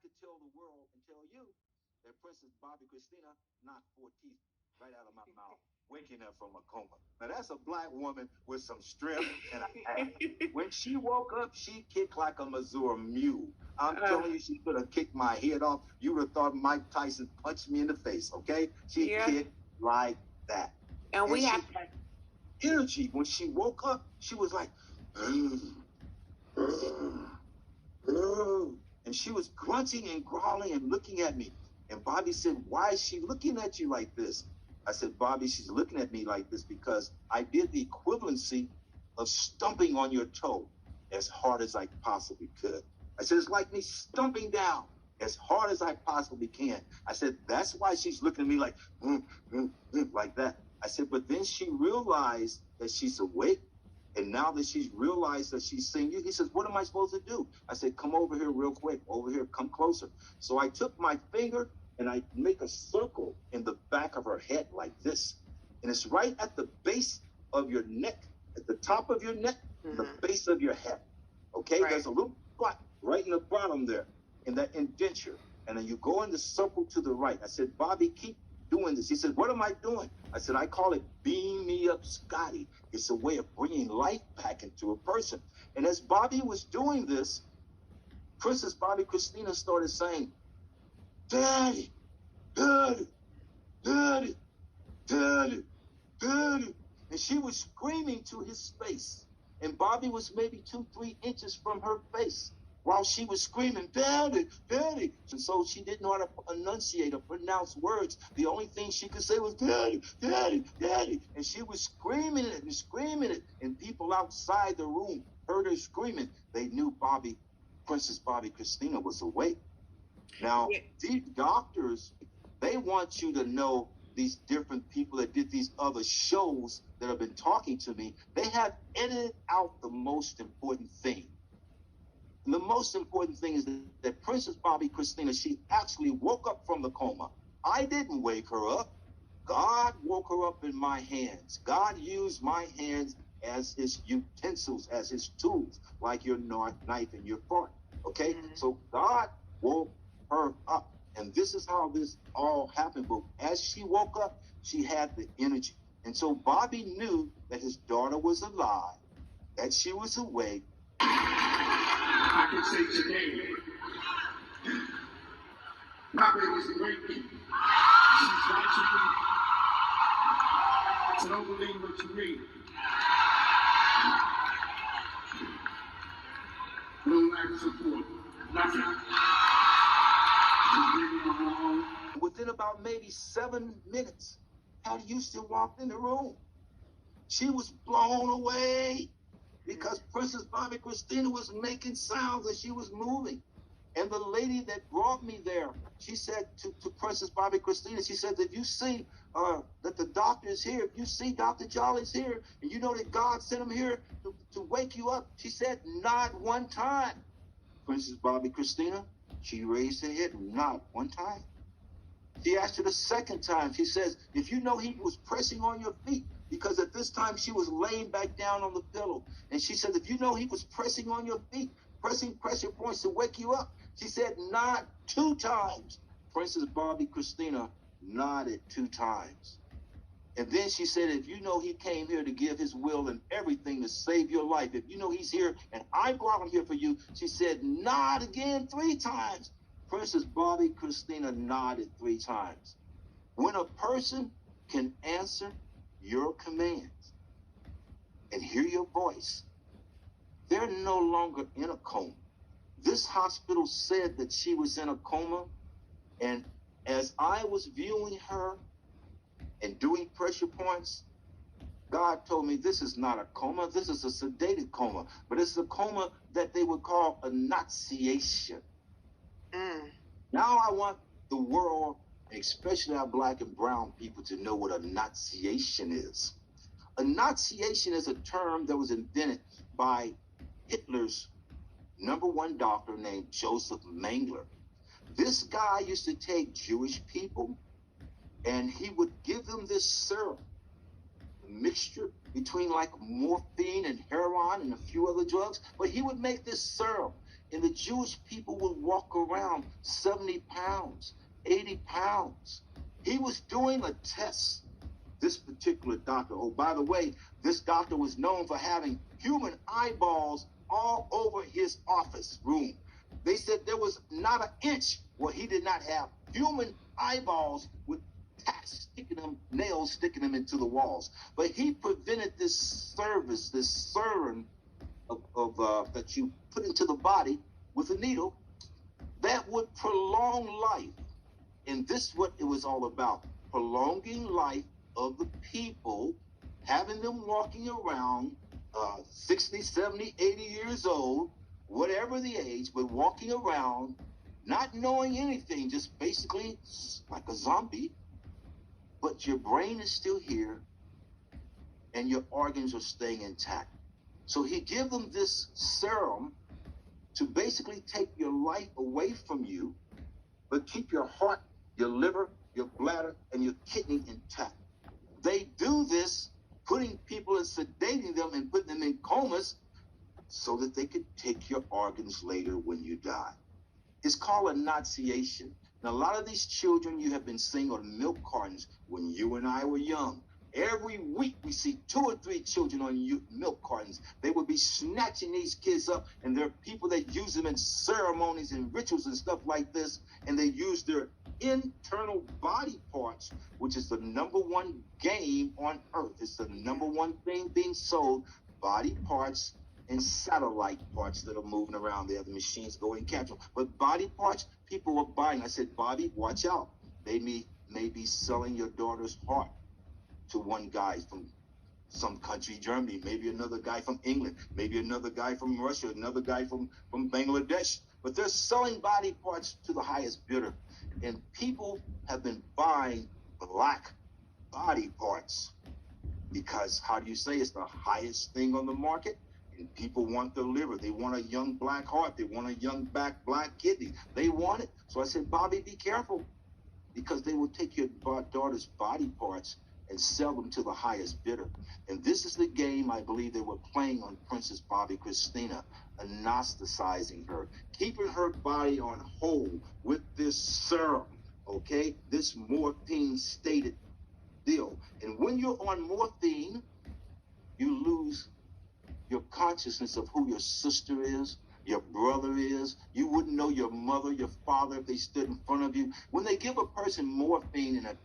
could tell the world and tell you that Princess Bobby Christina knocked 4 teeth right out of my mouth, waking up from a coma. Now that's a black woman with some strength and a half. When she woke up, she kicked like a Missouri mule. I'm telling you, she could have kicked my head off. You would have thought Mike Tyson punched me in the face, okay? She kicked like that. And we have energy. When she woke up, she was like, and she was grunting and growling and looking at me. And Bobby said, why is she looking at you like this? I said, Bobby, she's looking at me like this because I did the equivalency of stumping on your toe as hard as I possibly could. I said, it's like me stumping down as hard as I possibly can. I said, that's why she's looking at me like, like that. I said, but then she realized that she's awake. And now that she's realized that she's seeing you, he says, what am I supposed to do? I said, come over here real quick. Over here, come closer. So I took my finger and I make a circle in the back of her head like this. And it's right at the base of your neck, at the top of your neck, the base of your head. Okay? Right. There's a little spot right in the bottom there, in that indenture. And then you go in the circle to the right. I said, Bobby, keep doing this. He said, what am I doing? I said, I call it Beam Me Up Scotty. It's a way of bringing life back into a person. And as Bobby was doing this, Princess Bobby Christina started saying, Daddy, Daddy, Daddy, Daddy, Daddy. And she was screaming to his face. And Bobby was maybe 2-3 inches from her face while she was screaming, Daddy, Daddy. And so she didn't know how to enunciate or pronounce words. The only thing she could say was, Daddy, Daddy, Daddy. And she was screaming it and screaming it. And people outside the room heard her screaming. They knew Princess Bobby Christina was awake. Now, these doctors, they want you to know these different people that did these other shows that have been talking to me. They have edited out the most important thing. And the most important thing is that Princess Bobby Christina, she actually woke up from the coma. I didn't wake her up. God woke her up in my hands. God used my hands as his utensils, as his tools, like your knife and your fork. Okay? So God woke her up. And this is how this all happened. But as she woke up, she had the energy. And so Bobby knew that his daughter was alive, that she was awake. I can say today, my baby's great. She's watching me. So don't believe what you read. No life support. Nothing. Within about maybe 7 minutes, Patty Houston walked in the room. She was blown away because Princess Bobby Christina was making sounds and she was moving. And the lady that brought me there, she said to Princess Bobby Christina, she said, if you see that the doctor is here, if you see Dr. Jolly's here, and you know that God sent him here to wake you up, she said, not one time. Princess Bobby Christina, she raised her head, not one time. She asked her the second time. She says, if you know he was pressing on your feet, because at this time she was laying back down on the pillow. And she said, if you know he was pressing on your feet, pressing pressure points to wake you up. She said, not 2 times. Princess Bobby Christina nodded 2 times. And then she said, if you know he came here to give his will and everything to save your life, if you know he's here and I brought him here for you, she said, nod again 3 times. Princess Bobby Christina nodded 3 times. When a person can answer your commands and hear your voice, they're no longer in a coma. This hospital said that she was in a coma, and as I was viewing her and doing pressure points, God told me this is not a coma, this is a sedated coma, but it's a coma that they would call a nunciation. Now I want the world, especially our black and brown people, to know what a nunciation is. A nunciation is a term that was invented by Hitler's #1 doctor named Joseph Mengele. This guy used to take Jewish people and he would give them this syrup, a mixture between like morphine and heroin and a few other drugs, but he would make this syrup And the Jewish people would walk around 70 pounds, 80 pounds. He was doing a test. This particular doctor, oh, by the way, this doctor was known for having human eyeballs all over his office room. They said there was not an inch where he did not have human eyeballs with nails sticking them into the walls. But he prevented this service, this serum that you put into the body with a needle that would prolong life. And this is what it was all about, prolonging life of the people, having them walking around 60, 70, 80 years old, whatever the age, but walking around, not knowing anything, just basically like a zombie, but your brain is still here and your organs are staying intact. So he gave them this serum to basically take your life away from you, but keep your heart, your liver, your bladder, and your kidney intact. They do this, putting people and sedating them and putting them in comas so that they could take your organs later when you die. It's called enunciation. Now, a lot of these children you have been seeing on milk cartons when you and I were young. Every week we see 2 or 3 children on milk cartons. They would be snatching these kids up, and there are people that use them in ceremonies and rituals and stuff like this, and they use their internal body parts, which is the #1 game on earth. It's the #1 thing being sold, body parts and satellite parts that are moving around there. The machines go and catch them. But body parts, people are buying. I said, Bobby, watch out. They may be selling your daughter's heart to one guy from some country, Germany, maybe another guy from England, maybe another guy from Russia, another guy from Bangladesh. But they're selling body parts to the highest bidder. And people have been buying black body parts because, how do you say, it's the highest thing on the market? And people want the liver. They want a young black heart. They want a young black kidney. They want it. So I said, Bobby, be careful, because they will take your daughter's body parts and sell them to the highest bidder. And this is the game I believe they were playing on Princess Bobby Christina, anesthetizing her, keeping her body on hold with this serum, okay? This morphine-stated deal. And when you're on morphine, you lose your consciousness of who your sister is, your brother is. You wouldn't know your mother, your father if they stood in front of you. When they give a person morphine and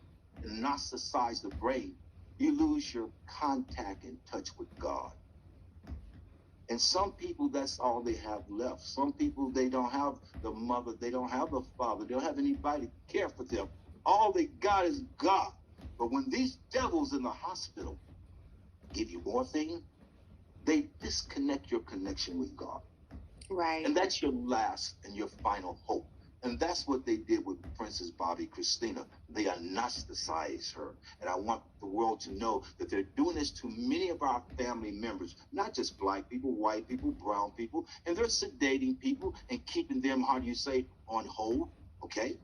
anesthetize the brain, you lose your contact and touch with God. And some people, that's all they have left. Some people, they don't have the mother, they don't have the father, they don't have anybody to care for them. All they got is God. But when these devils in the hospital give you morphine, they disconnect your connection with God. Right. And that's your last and your final hope. And that's what they did with Princess Bobby Christina. They anesthetized her. And I want the world to know that they're doing this to many of our family members, not just black people, white people, brown people. And they're sedating people and keeping them, how do you say, on hold, okay?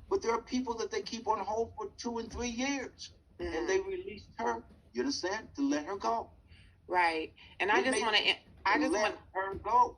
But there are people that they keep on hold for 2 and 3 years. Mm-hmm. And they released her, you understand, to let her go. Right. And I just want to... let her go.